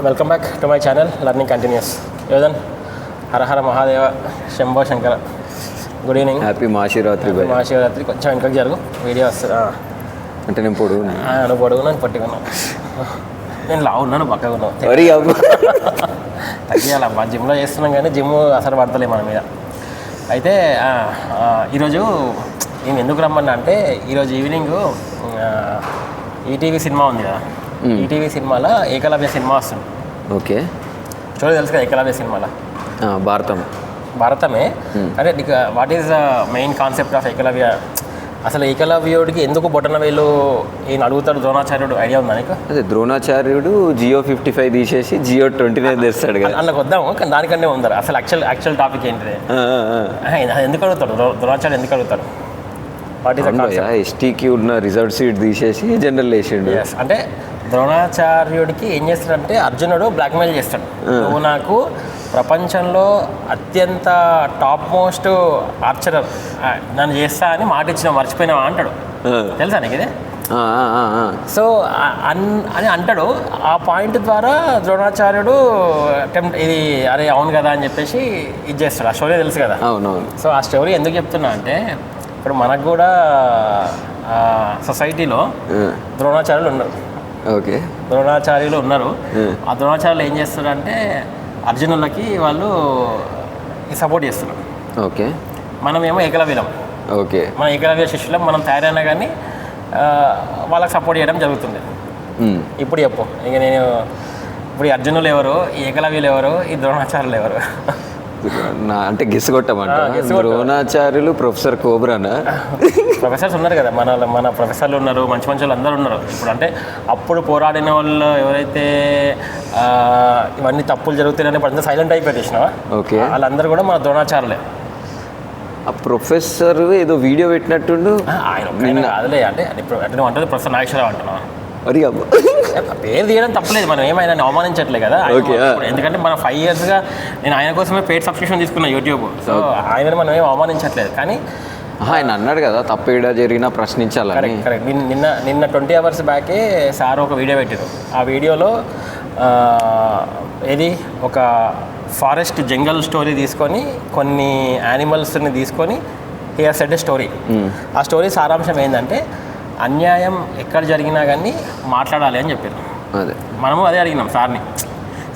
Welcome back to my channel learning continues. Yodhan, Hara Hara Mahadeva, Shambho Shankara. Good evening, happy Mahashivratri. Mahashivratri. కొంచెం వెనకకి జరుగు, video వస్తుంది. అంటే నేను పొడుగు, నువ్వు పొడుగున్నాను, పట్టుకున్నావు. నేను లావు ఉన్నాను, పక్కగా ఉన్నావు. తగ్గియాలబ్బా, జిమ్లో చేస్తున్నాం కానీ జిమ్ అసలు పడతలే మన మీద. అయితే ఈరోజు నేను ఎందుకు రమ్మన్నా అంటే, ఈరోజు ఈవినింగ్ ఈటీవీ సినిమా ఉంది కదా, ఈటీవీ సినిమాలో ఏకలవ్య సినిమా వస్తుంది. ఓకే, స్టోరీ తెలుసు కదా ఏకలవ్య సినిమాలో? భారతమే. అంటే what is the main concept of Ekalavya? అసలు ఏకలవ్యుడికి ఎందుకు బొటనవేలు ఈయన అడుగుతాడు ద్రోణాచార్యుడు? ఐడియా ఉందా నీకు? అదే ద్రోణాచార్యుడు జియో 55 తీసేసి జియో 29 తెస్తాడు కదా, అందులోకి వద్దాము. కానీ దానికన్నా ఉందరు. అసలు యాక్చువల్ టాపిక్ ఏంటిది? ఎందుకు అడుగుతాడు ద్రోణాచార్యుడు? ఎందుకు అడుగుతాడు? వాట్ ఈస్ ఎస్టీకి ఉన్న రిజర్వ్ సీట్ తీసేసి జనరల్ వేసిండు. అంటే ద్రోణాచార్యుడికి ఏం చేస్తాడంటే, అర్జునుడు బ్లాక్మెయిల్ చేస్తాడు. నువ్వు నాకు ప్రపంచంలో అత్యంత టాప్ మోస్ట్ ఆర్చరర్ నన్ను చేస్తా అని మాట ఇచ్చిన, మర్చిపోయినావా అంటాడు. తెలుసా నీకు ఇది? సో అని అంటాడు. ఆ పాయింట్ ద్వారా ద్రోణాచార్యుడు ఇది అరే అవును కదా అని చెప్పేసి ఇది చేస్తాడు. ఆ స్టోరీ తెలుసు కదా? అవునవును. సో ఆ స్టోరీ ఎందుకు చెప్తున్నా అంటే, ఇప్పుడు మనకు కూడా సొసైటీలో ద్రోణాచార్యులు ఉన్నారు. ఓకే, ద్రోణాచార్యులు ఉన్నారు. ఆ ద్రోణాచార్యులు ఏం చేస్తారంటే, అర్జునులకి వాళ్ళు సపోర్ట్ చేస్తున్నారు. ఓకే, మనమేమో ఏకలవ్యులం. ఓకే, మన ఏకలవ్య శిష్యులం. మనం తయారైనా కానీ వాళ్ళకి సపోర్ట్ చేయడం జరుగుతుంది. ఇప్పుడు చెప్పు, ఇక నేను ఇప్పుడు ఈ అర్జునులు ఎవరు, ఈ ఏకలవ్యులు ఎవరు, ఈ ద్రోణాచార్యులు ఎవరు? అంటే గెస్ కొట్టమంట. ద్రోణాచార్యులు ప్రొఫెసర్ కోబ్రానా? ప్రొఫెసర్స్ ఉన్నారు కదా, మన ప్రొఫెసర్లు ఉన్నారు, మంచి మంచి వాళ్ళు అందరూ ఉన్నారు. ఇప్పుడు అంటే అప్పుడు పోరాడిన వాళ్ళు ఎవరైతే ఇవన్నీ తప్పులు జరుగుతాయని ఇప్పుడు సైలెంట్ అయిపోయేసినావా? ఓకే, వాళ్ళందరూ కూడా మన ద్రోణాచార్యులే. ఆ ప్రొఫెసర్ ఏదో వీడియో పెట్టినట్టుండు. ఆయన కాదులే, అంటే నువ్వు అంటే ప్రొఫెసర్ నాగేశ్వరరావు అంటున్నావా? అరే పేరు తీయడం తప్పలేదు, మనం ఏమైనా అవమానించట్లే కదా. ఎందుకంటే మనం 5 yearsగా నేను ఆయన కోసమే పెయిడ్ సబ్స్క్రిప్షన్ తీసుకున్నా యూట్యూబ్. సో ఆయన మనం ఏం అవమానించట్లేదు. కానీ ఆయన అన్నాడు కదా, తప్పేడా జరిగినా ప్రశ్నించాలని. కరెక్ట్. నిన్న 20 hours బ్యాకే సార్ ఒక వీడియో పెట్టారు. ఆ వీడియోలో ఏది ఒక ఫారెస్ట్ జంగల్ స్టోరీ తీసుకొని, కొన్ని యానిమల్స్ని తీసుకొని he has said a story. ఆ స్టోరీ సారాంశం ఏంటంటే, అన్యాయం ఎక్కడ జరిగినా కానీ మాట్లాడాలి అని చెప్పారు. అదే మనము అదే అడిగినాం సార్ని.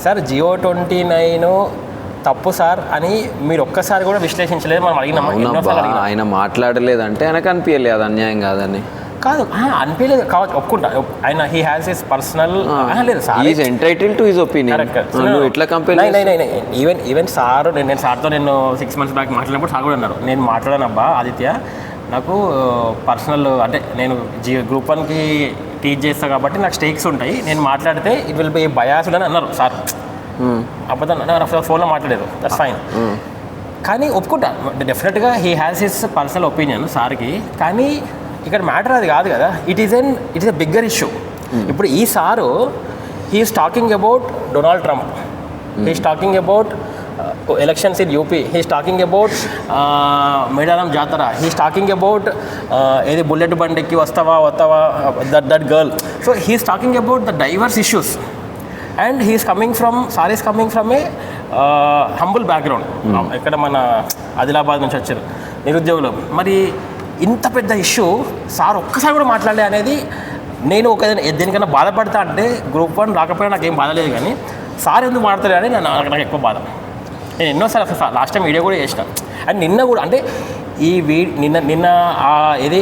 సార్ జియో 29 తప్పు సార్ అని మీరు ఒక్కసారి కూడా విశ్లేషించలేదు. మనం అడిగినాం. ఆయన మాట్లాడలేదంటే ఆయనకు అనిపించలేదు అది అన్యాయం కాదని. కాదు, అనిపించలేదు కావచ్చు, ఒప్పుకుంటా. ఆయన హీ హ్యాస్ హిస్ పర్సనల్ లేదు sir, is entitled to his opinion. నువ్వు ఎట్లా కంపేర్? ఈవెన్ సార్, నేను సార్తో 6 months బ్యాక్ మాట్లాడినప్పుడు సార్ కూడా అన్నారు, నేను మాట్లాడానబ్బా ఆదిత్య, నాకు పర్సనల్ అంటే నేను గ్రూప్ 1కి టీచ్ చేస్తా కాబట్టి నాకు స్టేక్స్ ఉంటాయి, నేను మాట్లాడితే ఇట్ విల్ బి బయాస్డ్ అని అన్నారు సార్. అప్పుడు ఫోన్లో మాట్లాడారు, దట్స్ ఫైన్. కానీ ఒప్పుకుంటా, డెఫినెట్గా he has his personal opinion సార్కి. కానీ ఇక్కడ మ్యాటర్ అది కాదు కదా. It is a bigger issue. ఇప్పుడు ఈ sir he is talking about Donald Trump, he is talking about elections in UP, he is talking about Medaram Jatara, he is talking about ఏది bullet బండి ఎక్కి వస్తావా that girl. So he is talking about the diverse issues and he is coming from a humble background. ఇక్కడ మన ఆదిలాబాద్ నుంచి వచ్చారు నిరుద్యోగులు. మరి ఇంత పెద్ద ఇష్యూ సార్ ఒక్కసారి కూడా మాట్లాడలే అనేది, నేను దేనికన్నా బాధపడతా అంటే గ్రూప్ 1 రాకపోయినా నాకేం బాధ లేదు, కానీ సార్ ఎందుకు మాట్లాడతారు అని నాకు ఎక్కువ బాధ. నేను ఎన్నోసార్లు అసలు లాస్ట్ టైం వీడియో కూడా చేసిన. అండ్ నిన్న కూడా అంటే నిన్న ఏది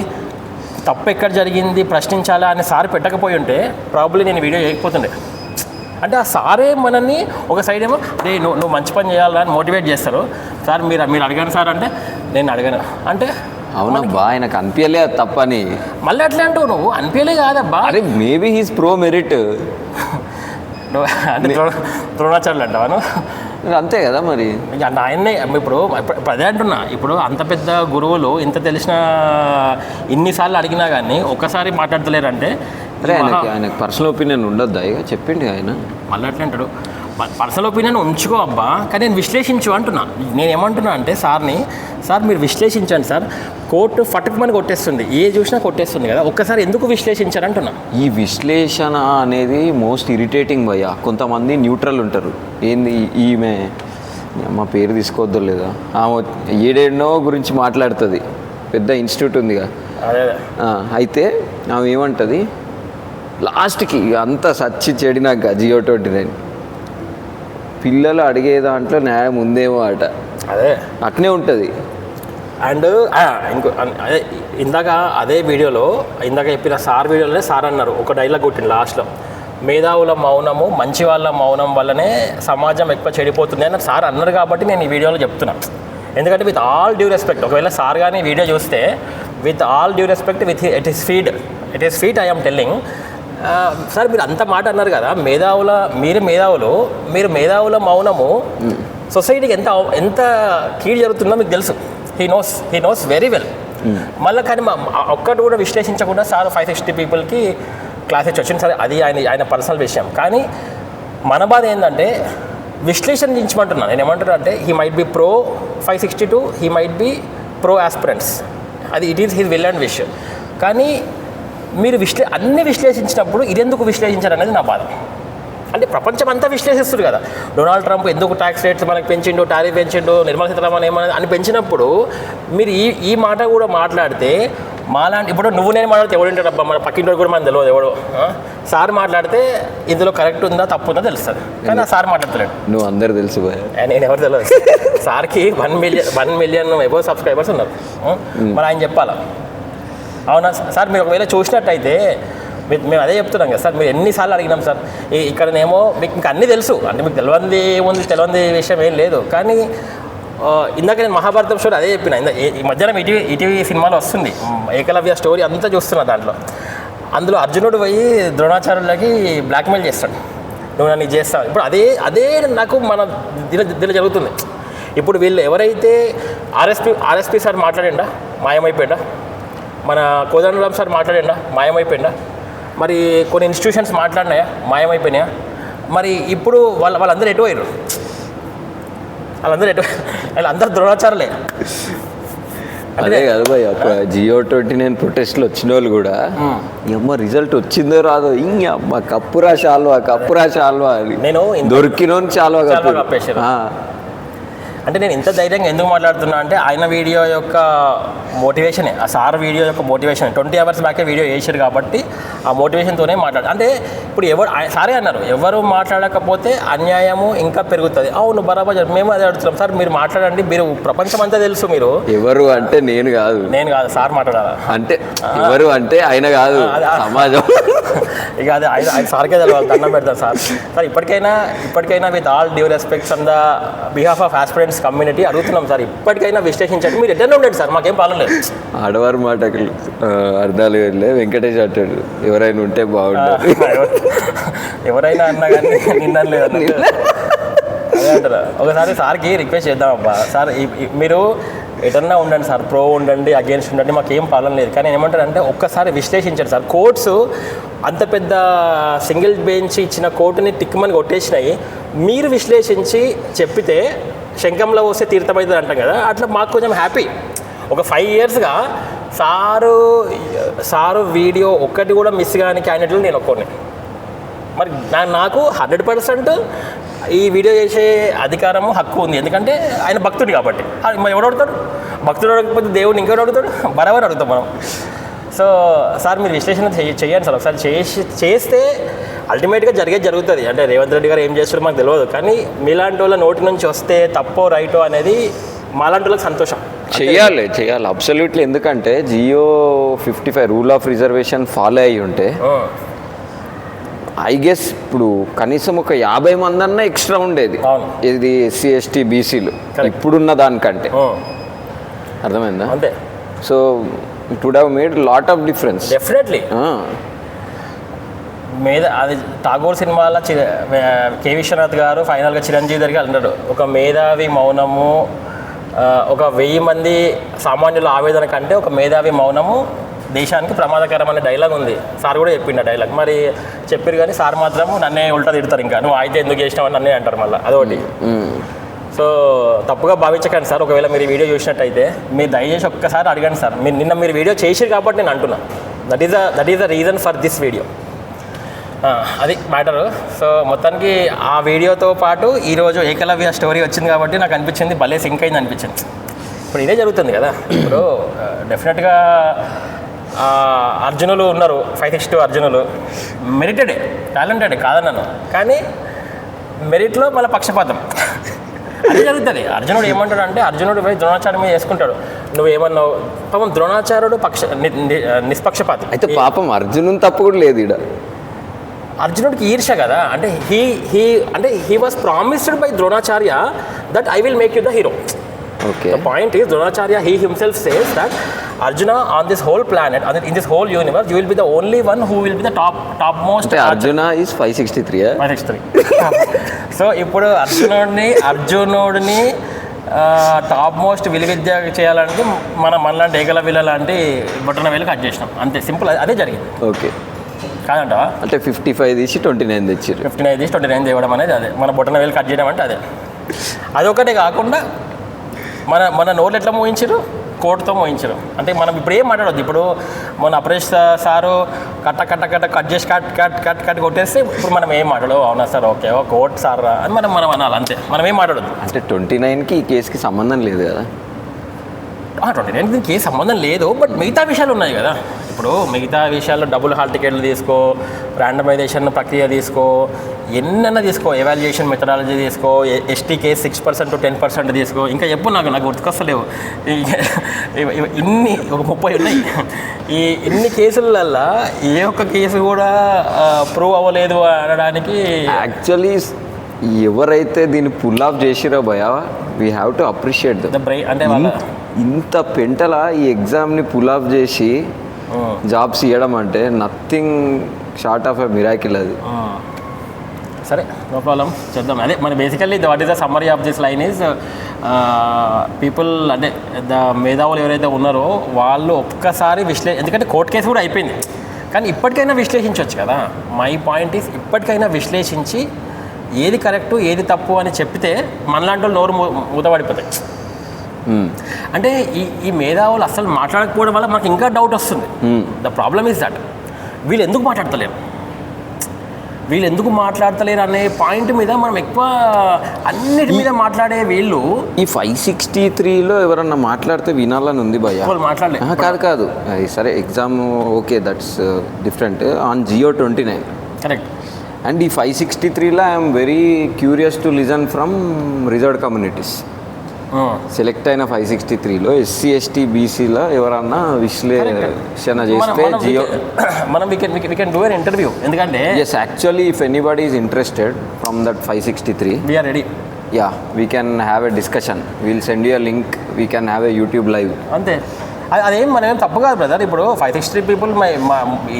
తప్పు ఎక్కడ జరిగింది ప్రశ్నించాలా అని సార్ పెట్టకపోయి ఉంటే ప్రాబ్లీ నేను వీడియో చేయకపోతుండే. అంటే ఆ సారే మనల్ని ఒక సైడ్ ఏమో నువ్వు మంచి పని చేయాలని మోటివేట్ చేస్తారు. సార్ మీరు అడిగాను సార్ అంటే నేను అడిగాను అంటే అవునబ్బా ఆయనకు అనిపించలే తప్పని. మళ్ళీ అట్లా అంటావు నువ్వు, అనిపించలే కాదబ్బా. అరే మేబీ హీస్ ప్రో మెరిట్. అంటే ద్రోణాచార్యులు అంటావాను అంతే కదా మరి. ఆయన్నే ఇప్పుడు అదే అంటున్నా. ఇప్పుడు అంత పెద్ద గురువులు ఇంత తెలిసిన ఇన్నిసార్లు అడిగినా కానీ ఒక్కసారి మాట్లాడతలేరంటే ఆయనకు పర్సనల్ ఒపీనియన్ ఉండొద్దా? ఇక చెప్పిండి ఆయన. మళ్ళీ అట్లా అంటాడు. పర్సనల్ ఒపీనియన్ ఉంచుకో అబ్బా, కానీ నేను విశ్లేషించు అంటున్నా. నేను ఏమంటున్నా అంటే సార్ని, సార్ మీరు విశ్లేషించండి సార్, కోర్టు ఫటుకుమని కొట్టేస్తుంది, ఏ చూసినా కొట్టేస్తుంది కదా, ఒక్కసారి ఎందుకు విశ్లేషించారంటున్నా. ఈ విశ్లేషణ అనేది మోస్ట్ ఇరిటేటింగ్ భయ్య. కొంతమంది న్యూట్రల్ ఉంటారు, ఏంది ఈమె మా పేరు తీసుకోవద్దు లేదా, ఆమె ఏడేడనో గురించి మాట్లాడుతుంది, పెద్ద ఇన్స్టిట్యూట్ ఉందిగా. అదే అయితే ఆమె ఏమంటుంది లాస్ట్కి అంతా సచ్చి చెడినాక Jio29 పిల్లలు అడిగే దాంట్లో న్యాయం ఉందేమో అట, అదే అట్నే ఉంటుంది. అండ్ ఇంకో అదే ఇందాక అదే వీడియోలో ఇందాక చెప్పిన సార్ వీడియోలోనే సార్ అన్నారు, ఒక డైలాగ్ కొట్టింది లాస్ట్లో, మేధావుల మౌనము మంచి వాళ్ళ మౌనం వల్లనే సమాజం ఎక్కువ చెడిపోతుంది అని సార్ అన్నారు. కాబట్టి నేను ఈ వీడియోలో చెప్తున్నా, ఎందుకంటే విత్ ఆల్ డ్యూ రెస్పెక్ట్, ఒకవేళ సార్ కానీ వీడియో చూస్తే with all due respect, with it is feed I'm telling sir, మీరు అంత మాట అన్నారు కదా, మీరు మేధావుల మౌనము సొసైటీకి ఎంత కీడు జరుగుతుందో మీకు తెలుసు. He knows very well. మళ్ళీ కానీ ఒక్కటి కూడా విశ్లేషించకుండా సార్ 560 పీపుల్కి క్లాస్ ఇచ్చి వచ్చింది. సరే అది ఆయన పర్సనల్ విషయం, కానీ మన బాధ ఏంటంటే విశ్లేషించమంటున్నాను. నేను ఏమంటున్నా అంటే he might be pro 562, he might be pro aspirants, అది it is his will and wish. కానీ మీరు అన్ని విశ్లేషించినప్పుడు ఇదెందుకు విశ్లేషించారు అనేది నా బాధ. అంటే ప్రపంచం అంతా విశ్లేషిస్తుంది కదా, డొనాల్డ్ ట్రంప్ ఎందుకు ట్యాక్స్ రేట్స్ మనకి పెంచిండు, టారిఫ్ పెంచిండు, నిర్మలా సీతారామన్ ఏమన్నది అని పెంచినప్పుడు మీరు ఈ మాట కూడా మాట్లాడితే మాలాంటి, ఇప్పుడు నువ్వు నేను మాట్లాడితే ఎవడుంటాడు అబ్బా, మన పక్కింటి కూడా మనకు తెలియదు ఎవడు. సార్ మాట్లాడితే ఇందులో కరెక్ట్ ఉందా తప్పు ఉందా తెలుస్తుంది, కానీ ఆ సార్ మాట్లాడతలేడు. నువ్వు అందరు తెలుసు, నేను ఎవరు తెలియదు. సార్కి 1 మిలియన్ ఎబో సబ్స్క్రైబర్స్ ఉన్నారు, మరి ఆయన చెప్పాలా? అవునా సార్? మీరు ఒకవేళ చూసినట్టయితే మేము అదే చెప్తున్నాం కదా సార్, మీరు ఎన్నిసార్లు అడిగినాం సార్, ఇక్కడనేమో మీకు అన్నీ తెలుసు, అంటే మీకు తెలియని విషయం ఏం లేదు. కానీ ఇందాక నేను మహాభారతం స్టోరీ అదే చెప్పిన, ఈ మధ్యాహ్నం ఈటీవీ సినిమాలో వస్తుంది, ఏకలవ్య స్టోరీ అంతా చూస్తున్నా. అందులో అర్జునుడు పోయి ద్రోణాచార్యులకి బ్లాక్మెయిల్ చేస్తాడు, నువ్వు నన్ను చేస్తావు. ఇప్పుడు అదే నాకు మన దీనిలో జరుగుతుంది. ఇప్పుడు వీళ్ళు ఎవరైతే ఆర్ఎస్పీ సార్ మాట్లాడిండా, మాయమైపోయిందా? మన కోదండరామ్ సార్ మాట్లాడిండా, మాయమైపోయిందా? మరి కొన్ని ఇన్స్టిట్యూషన్స్ మాట్లాడినాయా, మాయమైపోయినాయా? మరి ఇప్పుడు వాళ్ళందరూ ఎటు పోయారు? వాళ్ళందరూ ద్రోణాచారులే. అదే కదా భయ్, Jio29 ప్రొటెస్ట్లు వచ్చిన వాళ్ళు కూడా అమ్మ రిజల్ట్ వచ్చిందో రాదో, ఇంక కప్పురా చాల్వా అని నేను దొరికిన చాల్వా కప్పేసారు. అంటే నేను ఇంత ధైర్యంగా ఎందుకు మాట్లాడుతున్నా అంటే ఆయన వీడియో యొక్క మోటివేషనే, ఆ సార్ వీడియో యొక్క మోటివేషన్ 20 hours బ్యాకే వీడియో చేశారు కాబట్టి ఆ మోటివేషన్తోనే అంటే ఇప్పుడు సారే అన్నారు, ఎవరు మాట్లాడకపోతే అన్యాయము ఇంకా పెరుగుతుంది. అవును బరాబర్, మేము అదే అడుగుతున్నాం సార్, మీరు మాట్లాడండి, మీరు ప్రపంచం అంతా తెలుసు. మీరు ఎవరు అంటే నేను కాదు సార్ మాట్లాడాలా అంటే ఎవరు అంటే ఆయన కాదు, సమాజం. ఇక అదే ఆయన సార్కే తెలవాలి, దండం పెడతారు సార్. ఇప్పటికైనా with all due respects on the behalf of aspirants community అడుగుతున్నాం సార్, ఇప్పటికైనా విశ్లేషించండి. మీరు ఎట్లా ఉండండి సార్, మాకేం పాలన లేదు. ఆడవారి మాటకు అర్థాలు వెళ్ళే వెంకటేష్ అంటాడు, ఎవరైనా ఉంటే బాగుంటుంది. ఎవరైనా అన్నా కానీ నిన్న లేదు అదే అంటారా. ఒకసారి సార్కి రిక్వెస్ట్ చేద్దాం, అబ్బా సార్ మీరు ఎటన్నా ఉండండి సార్, ప్రో ఉండండి, అగేన్స్ట్ ఉండండి, మాకేం పాలన లేదు. కానీ ఏమంటారంటే ఒక్కసారి విశ్లేషించండి సార్. కోర్ట్స్ అంత పెద్ద సింగిల్ బెంచ్ ఇచ్చిన కోర్టుని టిక్మని కొట్టేసినాయి, మీరు విశ్లేషించి చెప్పితే శంఖంలో వస్తే తీర్థమవుతుంది అంటాం కదా, అట్లా మాకు కొంచెం హ్యాపీ. ఒక 5 yearsగా సారు వీడియో ఒక్కటి కూడా మిస్ కాని క్యాండిడేట్లు నేను ఒక్కడిని. మరి నాకు 100% ఈ వీడియో చేసే అధికారము హక్కు ఉంది, ఎందుకంటే ఆయన భక్తుడు కాబట్టి. మరి ఎవడు అడుగుతాడు? భక్తుడు అడగకపోతే దేవుడిని ఇంకెవడు అడుగుతాడు? బరాబర్ అడుగుతాం మనం. సో సార్ మీరు విశ్లేషణ చేయండి సార్, ఒకసారి చేస్తే అల్టిమేట్గా జరుగుతుంది. అంటే రేవంత్ రెడ్డి గారు ఏం చేస్తారో మాకు తెలియదు, కానీ మీలాంటి వాళ్ళ నోటి నుంచి వస్తే తప్పో రైటో అనేది మాలాంటి వాళ్ళకి సంతోషం. చేయాలి అబ్సల్యూట్లీ. ఎందుకంటే Jio55 rule of reservation follow అయ్యి ఉంటే ఐ గెస్ ఇప్పుడు కనీసం ఒక 50 మంది అన్నా ఎక్స్ట్రా ఉండేది, ఇది SC ST BCలు ఇప్పుడున్న దానికంటే. అర్థమైందా? అంతే. So it would have made lot of difference definitely. అది ఠాగూర్ సినిమాలో కె విశ్వనాథ్ గారు ఫైనల్గా చిరంజీవి దగ్గరికి అన్నాడు, ఒక మేధావి మౌనము ఒక 1000 మంది సామాన్యుల ఆవేదన కంటే ఒక మేధావి మౌనము దేశానికి ప్రమాదకరం అనే డైలాగ్ ఉంది. సార్ కూడా చెప్పిండు ఆ డైలాగ్. మరి చెప్పారు కానీ సార్ మాత్రం నన్నే ఉల్టా తిడతారు. ఇంకా నువ్వు అయితే ఎందుకు చేసినావు నన్నే అంటారు మళ్ళీ, అదొకటి. సో తప్పుగా భావించకండి సార్. ఒకవేళ మీరు వీడియో చూసినట్టయితే మీరు దయచేసి ఒక్కసారి అడగండి సార్. మీరు వీడియో చేసారు కాబట్టి నేను అంటున్నా. That is the reason for this video. అది మ్యాటరు. సో మొత్తానికి ఆ వీడియోతో పాటు ఈరోజు ఏకలవ్య స్టోరీ వచ్చింది కాబట్టి నాకు అనిపించింది భలే సింక్ అయింది అనిపించింది. ఇప్పుడు ఇదే జరుగుతుంది కదా. ఇప్పుడు డెఫినెట్గా అర్జునులు ఉన్నారు, 562 అర్జునులు మెరిటెడే, టాలెంటెడే కాదన్నాను. కానీ మెరిట్లో మళ్ళీ పక్షపాతం అదే జరుగుతుంది. అర్జునుడు ఏమంటాడు అంటే, అర్జునుడు పోయి ద్రోణాచార్య మీద చేసుకుంటాడు. నువ్వు ఏమన్నావు? పాపం ద్రోణాచార్యుడు నిష్పక్షపాతి. అయితే పాపం అర్జునుని తప్పు కూడా లేదు ఇక్కడ. అర్జునుడికి ఈర్ష కదా. అంటే he was promised by Dronacharya that I will make you the hero. Okay. The point is, Dronacharya, he himself says that Arjuna, on this whole planet, in this whole universe, you will be the only one who will be the topmost. Arjuna is 563. 563. So ఇప్పుడు అర్జునుడిని top most విలువిద్య చేయాలంటే మనలాంటి ఏకలవ్యుల లాంటి బొట్టన వేలు cut చేసినాం అంతే. Simple, అదే జరిగింది. ఓకే కాదంటావా? అంటే 55 తీసి 29 తెచ్చారు. 59 తీసి 29 తేవడం అనేది అదే. మన బొట్టన వేలు కట్ చేయడం అంటే అదే. అదొకటే కాకుండా మన నోళ్ళు ఎట్లా మోయించారు? కోర్టుతో మోయించారు. అంటే మనం ఇప్పుడు ఏం మాట్లాడొద్దు. ఇప్పుడు మన అప్రేష్ సారు కట్ చేసి కట్ కొట్టేస్తే ఇప్పుడు మనం ఏం మాట్లాడవు. అవునా సార్, ఓకే, కోర్టు సార్ అని మనం అనాలి అంతే. మనం ఏం మాట్లాడొద్దు. అంటే 29కి ఈ కేసుకి సంబంధం లేదు కదా. 29కి కేసు సంబంధం లేదు, బట్ మిగతా విషయాలు ఉన్నాయి కదా. ఇప్పుడు మిగతా విషయాల్లో డబుల్ హాల్ టికెట్లు తీసుకో, ర్యాండమైజేషన్ ప్రక్రియ తీసుకో, ఎన్నైనా తీసుకో, ఎవాల్యుయేషన్ మెథడాలజీ తీసుకో, ఎస్టీ కేసు 6% to 10% తీసుకో, ఇంకా చెప్పు నాకు గుర్తుకొస్తలేవు. ఇన్ని ఒక 30 ఉన్నాయి. ఇన్ని కేసులల్లో ఏ ఒక్క కేసు కూడా ప్రూవ్ అవ్వలేదు అనడానికి యాక్చువల్లీ ఎవరైతే దీన్ని పుల్ ఆఫ్ చేసిరో భయ, we have to appreciate the brain. అంటే ఇంత పెంటల ఈ ఎగ్జామ్ని పుల్ ఆఫ్ చేసి జాబ్స్ ఇవ్వడం అంటే nothing short of a miracle. అది సరే, నో ప్రాబ్లం, చేద్దాం. అదే మన basically what is the summary of this line is people, అంటే ద మేధావులు ఎవరైతే ఉన్నారో వాళ్ళు ఒక్కసారి ఎందుకంటే కోర్టు కేసు కూడా అయిపోయింది, కానీ ఇప్పటికైనా విశ్లేషించవచ్చు కదా. మై పాయింట్ ఈస్, ఇప్పటికైనా విశ్లేషించి ఏది కరెక్టు ఏది తప్పు అని చెప్తే మనలాంటి వాళ్ళు నోరు మూతపడిపోతాయి. అంటే ఈ మేధావులు అసలు మాట్లాడకపోవడం వల్ల మనకు ఇంకా డౌట్ వస్తుంది. ద ప్రాబ్లమ్ ఈజ్ దట్ వీళ్ళు ఎందుకు మాట్లాడతలేరు అనే పాయింట్ మీద మనం ఎక్కువ అన్నిటి మీద మాట్లాడే వీళ్ళు. ఈ 563లో ఎవరన్నా మాట్లాడితే వినాలని ఉంది భయ్య. మాట్లాడలేదు కాదు అది సరే, exam okay, that's different. On Jio 29 correct. And ఈ 563లో I'm very curious to listen from reserved communities. Select అయిన 563లో SC ST BCలో ఎవరన్నా విశ్లేషణ చేస్తే జియో మనం we can do an interview. ఎందుకంటే yes, actually if anybody is interested from that 563, we are ready. Yeah, we can have a discussion. We'll send you a link. We can have a YouTube live. అంతే. అదేం మనమేం తప్పు కాదు brother. ఇప్పుడు 563 people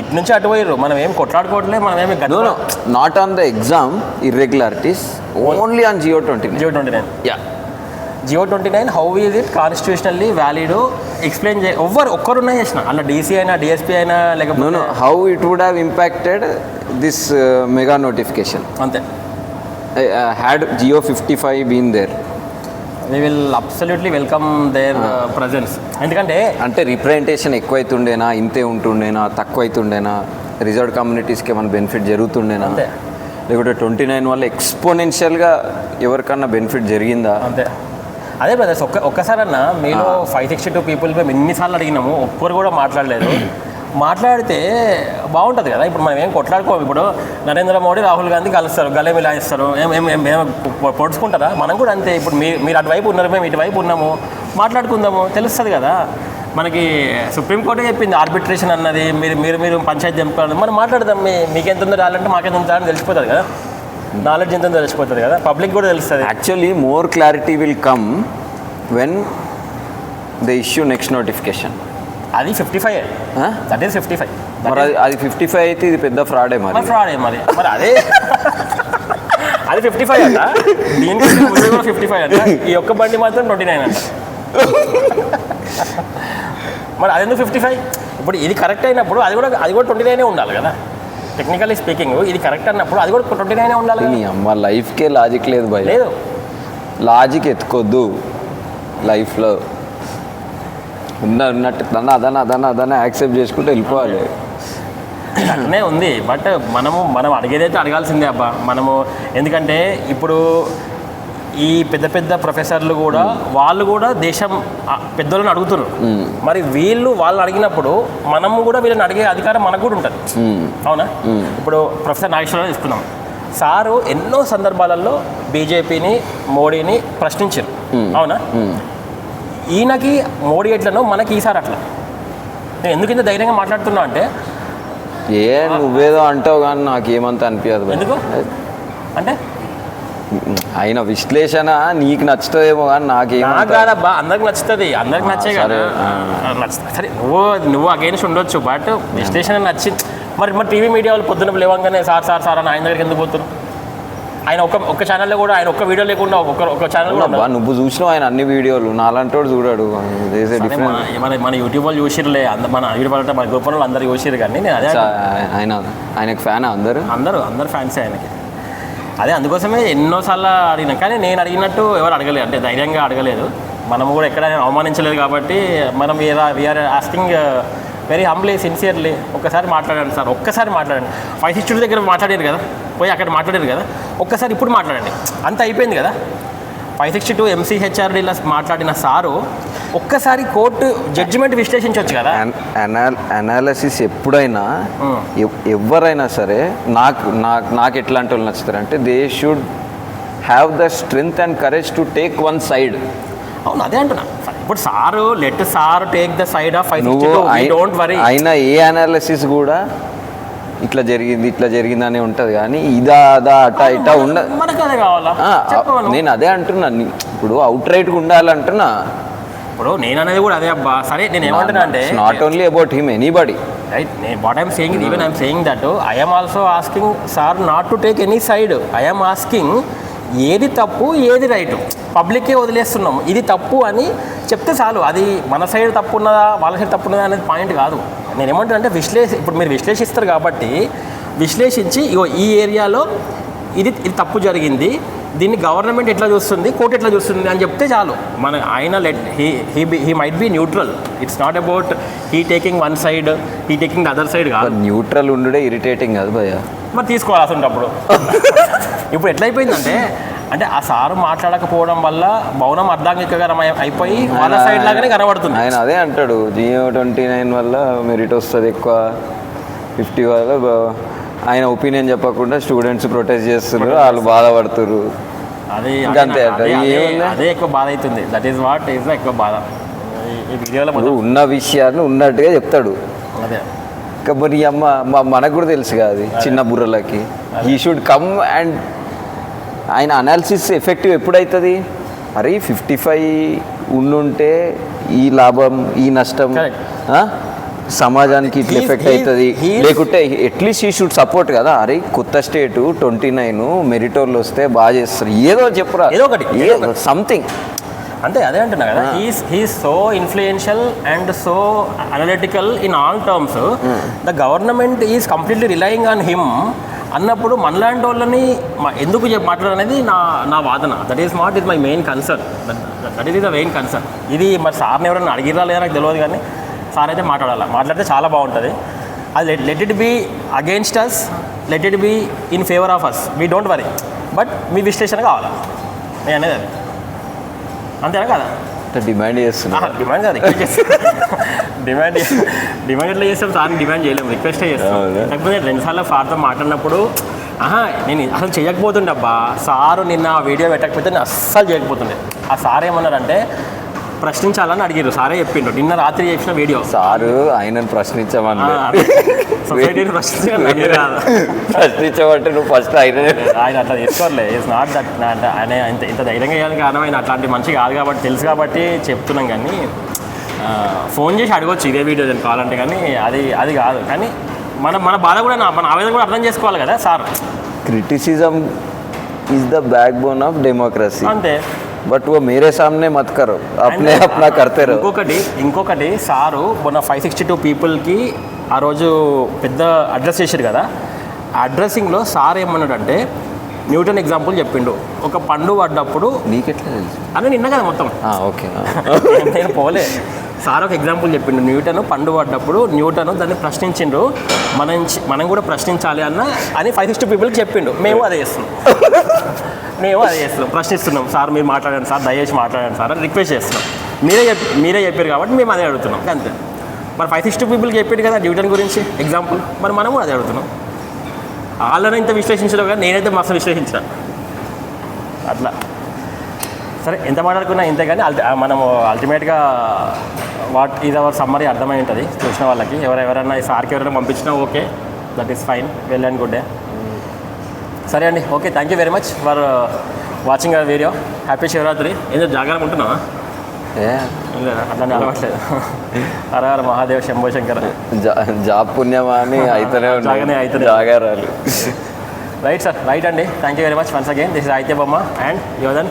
ఇటు నుంచి అటు పోయారు, మనం ఏం కొట్లాడుకోవట్లేదు, మనం ఏమి not on the exam irregularities, only on Jio 29. Yeah, Jio 29 how is it constitutionally valid explain ఒక్కరున్నా చేసిన అలా DC అయినా DSP అయినా లేకపోతే how it would have impacted this mega notification. అంతే. Had Jio 55 been there, we will absolutely welcome their presence. ఎందుకంటే అంటే representation ఎక్కువైతుండేనా, ఇంతే ఉంటుండేనా, తక్కువైతుండేనా, రిజర్వ్డ్ కమ్యూనిటీస్కి ఏమైనా బెనిఫిట్ జరుగుతుండేనా, లేకపోతే 29 వల్ల ఎక్స్పోనెన్షియల్గా ఎవరికన్నా బెనిఫిట్ జరిగిందా? అంతే. అదే బ్రదర్స్, ఒక్కసారన్నా మీలో 562 పీపుల్ మేము ఎన్నిసార్లు అడిగినాము, ఒక్కరు కూడా మాట్లాడలేదు. మాట్లాడితే బాగుంటుంది కదా. ఇప్పుడు మనం ఏం కొట్లాడుకోము. ఇప్పుడు నరేంద్ర మోడీ రాహుల్ గాంధీ కలుస్తారు, గలే మిలాయిస్తారు, పొడుచుకుంటారా? మనం కూడా అంతే. ఇప్పుడు మీరు అటువైపు ఉన్నారు, మేము ఇటువైపు ఉన్నాము, మాట్లాడుకుందాము, తెలుస్తుంది కదా. మనకి సుప్రీంకోర్టే చెప్పింది ఆర్బిట్రేషన్ అన్నది. మీరు పంచాయతీ తెంపుకోవాలి, మనం మాట్లాడదాం. మీకెంత ఉందో రాలంటే మాకెంత ఉందా అని తెలిసిపోతుంది కదా. నాలెడ్జ్ ఎంత తెలిసిపోతుంది కదా, పబ్లిక్ కూడా తెలుస్తుంది. Actually more clarity will come when the issue next notification. అది 55. That is 55. మరి అది 55 అయితే ఇది పెద్ద ఫ్రాడే. మరి మరి అదే అది 55 అంట, దీనికి ముందు కూడా 55 అంట, ఈ ఒక్క బండి మాత్రం 29 అంట. మరి అదెందుకు 55? ఇప్పుడు ఇది కరెక్ట్ అయినప్పుడు అది కూడా 29 ఉండాలి కదా. టెక్నికల్లీ స్పీకింగ్ ఇది కరెక్ట్ అన్నప్పుడు అది కూడా 29 ఉండాలి కదా. నీ అమ్మ లైఫ్కే లాజిక్ లేదు భయ. లేదు, లాజిక్ ఎత్తుకోద్దు లైఫ్లో. ఉన్నట్టు అదన యాక్సెప్ట్ చేసుకుంటూ వెళ్ళిపోవాలి. అట్లనే ఉంది. బట్ మనం అడిగేదైతే అడగాల్సిందే అబ్బా మనము. ఎందుకంటే ఇప్పుడు ఈ పెద్ద పెద్ద ప్రొఫెసర్లు కూడా వాళ్ళు కూడా దేశం పెద్దోళ్ళని అడుగుతున్నారు. మరి వాళ్ళు అడిగినప్పుడు మనము కూడా వీళ్ళని అడిగే అధికారం మనకు కూడా ఉంటుంది. అవునా? ఇప్పుడు ప్రొఫెసర్ నాగేశ్వరరావు తీసుకున్నాం. సారు ఎన్నో సందర్భాలలో బీజేపీని మోడీని ప్రశ్నించారు. అవునా? ఈయనకి మోడీ ఎట్లనో మనకి ఈసారి అట్లా. నేను ఎందుకు ఇంత ధైర్యంగా మాట్లాడుతున్నా అంటే నువ్వేదో అంటావు కానీ నాకేమంత అనిపించదు. ఎందుకు అంటే ఆయన విశ్లేషణ నీకు నచ్చుతుందేమో కానీ నాకు కాదబ్బా, అందరికి నచ్చుతుంది. అందరికి నచ్చే కదా నచ్చుతుంది. సరే నువ్వు అగైన్స్ ఉండొచ్చు, బట్ విశ్లేషణ నచ్చింది. మరి టీవీ మీడియా వాళ్ళు పొద్దున్న లేవంగానే సార్ అని ఆయన దగ్గరికి ఎందుకు పోతున్నారు? ఆయన ఒక్క ఛానల్లో కూడా ఆయన ఒక్క వీడియో లేకుండా ఒక ఛానల్ కూడా నువ్వు చూసినావు ఆయన అన్ని వీడియోలు. నాలంటి వాడు చూడాడు. మన యూట్యూబ్ వాళ్ళు చూసిర్లే, మన యూట్యూబ్ అంటే మన గ్రూప్ వాళ్ళు అందరు చూసిరు. కానీ నేను అదే ఆయనకు ఫ్యాన్ అందరు ఫ్యాన్సే ఆయనకి. అదే అందుకోసమే ఎన్నోసార్లు అడిగినా, కానీ నేను అడిగినట్టు ఎవరు అడగలేదు. అంటే ధైర్యంగా అడగలేదు. మనము కూడా ఎక్కడైనా అవమానించలేదు కాబట్టి మనం we are asking very humbly sincerely. ఒక్కసారి మాట్లాడండి సార్, ఒక్కసారి మాట్లాడండి. 562 దగ్గర మాట్లాడారు కదా, పోయి అక్కడ మాట్లాడారు కదా, ఒక్కసారి ఇప్పుడు మాట్లాడండి. అంత అయిపోయింది కదా. 562 MCHRDలో మాట్లాడిన సారు ఒక్కసారి కోర్టు జడ్జిమెంట్ విశ్లేషించవచ్చు కదా. అనాలిసిస్ ఎప్పుడైనా ఎవరైనా సరే నాకు ఎట్లాంటి వాళ్ళు నచ్చుతారంటే they should have the strength and courage to take one side. అవును, అదే అంటున్నా. ఇప్పుడు sir take the side of 562. Don't worry. అయినా ఏ అనాలిసిస్ కూడా ఇట్లా జరిగింది అని ఉంటుంది కానీ ఇదా అటా ఉండదు. మనకు అదే కావాలా? నేను అదే అంటున్నా. ఇప్పుడు అవుట్ రైట్గా ఉండాలంటున్నా. ఇప్పుడు నేను అనేది కూడా అదే అబ్బా. సరే నేను ఏమంటున్నా అంటే not only about him, anybody. Right. What I'm saying, even I'm saying that I'm also asking sir not to take any side. I'm asking ఏది తప్పు ఏది రైటు పబ్లిక్కే వదిలేస్తున్నాము. ఇది తప్పు అని చెప్తే చాలు. అది మన సైడ్ తప్పు ఉన్నదా వాళ్ళ సైడ్ తప్పు ఉన్నదా అనేది పాయింట్ కాదు. నేను ఏమంటున్నా అంటే ఇప్పుడు మీరు విశ్లేషిస్తారు కాబట్టి విశ్లేషించి ఈ ఏరియాలో ఇది తప్పు జరిగింది, దీన్ని గవర్నమెంట్ ఎట్లా చూస్తుంది, కోర్టు ఎట్లా చూస్తుంది అని చెప్తే చాలు. ఆయన he might be neutral. It's not about he taking one side, he taking the other side కాదు. న్యూట్రల్ ఉండే ఇరిటేటింగ్ కాదు భయ్యా. మరి తీసుకోవాలి అప్పుడు. ఇప్పుడు ఎట్లయిపోయిందంటే అంటే ఆ సారు మాట్లాడకపోవడం వల్ల మౌనం అర్ధాంగికరం అయిపోయి వాళ్ళ సైడ్ లాగానే కనబడుతుంది. ఆయన అదే అంటాడు, GO 29 వల్ల మెరిట్ వస్తుంది ఎక్కువ, 50 వల్ల ఆయన ఒపీనియన్ చెప్పకుండా స్టూడెంట్స్ ప్రొటెస్ట్ చేస్తున్నారు, వాళ్ళు బాధపడుతున్నారు. అదే ఎక్కువ బాధ అవుతుంది. దట్ ఈస్ వాట్ ఈస్ ఎక్కువ బాధ. ఈ వీడియోలో ఉన్న విషయాన్ని ఉన్నట్టుగా చెప్తాడు. అదే మరి మనకు కూడా తెలుసు కదా అది చిన్న బుర్రలకి. హీ షుడ్ కమ్ అండ్ ఆయన అనాలిసిస్ ఎఫెక్టివ్ ఎప్పుడవుతుంది? మరి 55 ఉండుంటే ఈ లాభం ఈ నష్టం సమాజానికి ఇట్లా ఎఫెక్ట్ అవుతుంది లేకుంటే అట్లీస్ట్ ఈ షుడ్ సపోర్ట్ కదా. అరే కొత్త స్టేట్ 29 మెరిటోర్లు వస్తే బాగా చేస్తారు, ఏదో చెప్పురా, ఏదో ఒకటి సంథింగ్. అంతే, అదే అంటున్నా కదా. He's so influential and so analytical in all terms. The government is completely relying on him అన్నప్పుడు మనలాంటి వాళ్ళని ఎందుకు మాట్లాడనేది నా వాదన. That is not is my main concern. That is the main concern. ఇది మరి సార్ని ఎవరైనా అడిగిరా లేదా నాకు తెలియదు, కానీ సార్ అయితే మాట్లాడితే చాలా బాగుంటుంది. అది let it be against us, let it be in favour of us, we don't worry. But మీ విశ్లేషణ కావాలా నేను అనేది అది. అంతేనా కదా? డిమాండ్ చేస్తున్నా. డిమాండ్ కాదు, డిమాండ్ ఎట్లా చేస్తాం? సార్ని డిమాండ్ చేయలేము, రిక్వెస్టే చేస్తాం. లేకపోతే 2 సార్లు సార్తో మాట్లాడినప్పుడు నేను అసలు చేయకపోతుండే అబ్బా. సారు నిన్న వీడియో పెట్టకపోతే నేను అస్సలు చేయకపోతుండే. ఆ సార్ ఏమన్నారంటే ప్రశ్నించాలని అడిగారు, సారే చెప్పిండు. నిన్న రాత్రి చేసిన వీడియో సారు ఆయనను ప్రశ్నించమని సొసైటీని ప్రశ్నించమంటే నువ్వు ఫస్ట్ ఆయన అట్లా తీసుకోలే. It's not that. ఆయన ఇంత ధైర్యంగా వేయాలని కారణం ఆయన అట్లాంటి మనిషి కాదు కాబట్టి, తెలుసు కాబట్టి చెప్తున్నాం. కానీ ఫోన్ చేసి అడగొచ్చు ఇదే వీడియో నేను కావాలంటే, కానీ అది కాదు. కానీ మన బాధ కూడా మన ఆవేదన కూడా అర్థం చేసుకోవాలి కదా sir. Criticism is the back bone of democracy. అంతే. बट वो मेरे सामने मत करो, अपने अपना करते रहो. ఇంకొకటి సారు మొన్న 562 పీపుల్కి ఆ రోజు పెద్ద అడ్రస్ చేశారు కదా. ఆ అడ్రస్సింగ్లో సార్ ఏమన్నాడంటే న్యూటన్ ఎగ్జాంపుల్ చెప్పిండు. ఒక పండు పడ్డప్పుడు నీకెట్లా తెలుసు అని నిన్న కదా మొత్తం ఓకే నేను పోలే. సార్ ఒక ఎగ్జాంపుల్ చెప్పిండు. న్యూటన్ పండు పడ్డప్పుడు న్యూటన్ దాన్ని ప్రశ్నించిండు, మనం కూడా ప్రశ్నించాలి అని 560 పీపుల్కి చెప్పిండు. మేము అదే చేస్తున్నాం ప్రశ్నిస్తున్నాం. సార్ మీరు మాట్లాడండి సార్, దయచేసి మాట్లాడండి సార్ అని రిక్వెస్ట్ చేస్తున్నాం. మీరే చెప్పారు కాబట్టి మేము అదే అడుగుతున్నాం అంతే. మరి 560 పీపుల్కి చెప్పాడు కదా న్యూటన్ గురించి ఎగ్జాంపుల్, మరి మనము అదే అడుగుతున్నాం. వాళ్ళని ఇంత విశ్లేషించడం కానీ నేనైతే మస్తు విశ్లేషించిన అట్లా. సరే ఎంత మాట్లాడుకున్నా ఇంతే, కానీ మనము అల్టిమేట్గా వాట్ ఈజ్ అవర్ సమ్మరీ అర్థమై ఉంటుంది చూసిన వాళ్ళకి. ఎవరైనా ఈ సార్కి ఎవరైనా పంపించినా okay, that is fine, well and good day. సరే అండి, okay, thank you very much for watching our video. Happy Shivaratri. ఏదో జాగారం ఉంటున్నావా? లేదా అట్లా అలవాట్లేదు. హర హర మహాదేవ్ శంభో శంకర. జాబ్ పుణ్యమా అని అయితేనే జాగారాలు. రైట్ సార్, రైట్ అండి. Thank you very much once again. This is Aditya బొమ్మ అండ్ యోధన్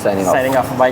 సైనింగ్ ఆఫ్. బై.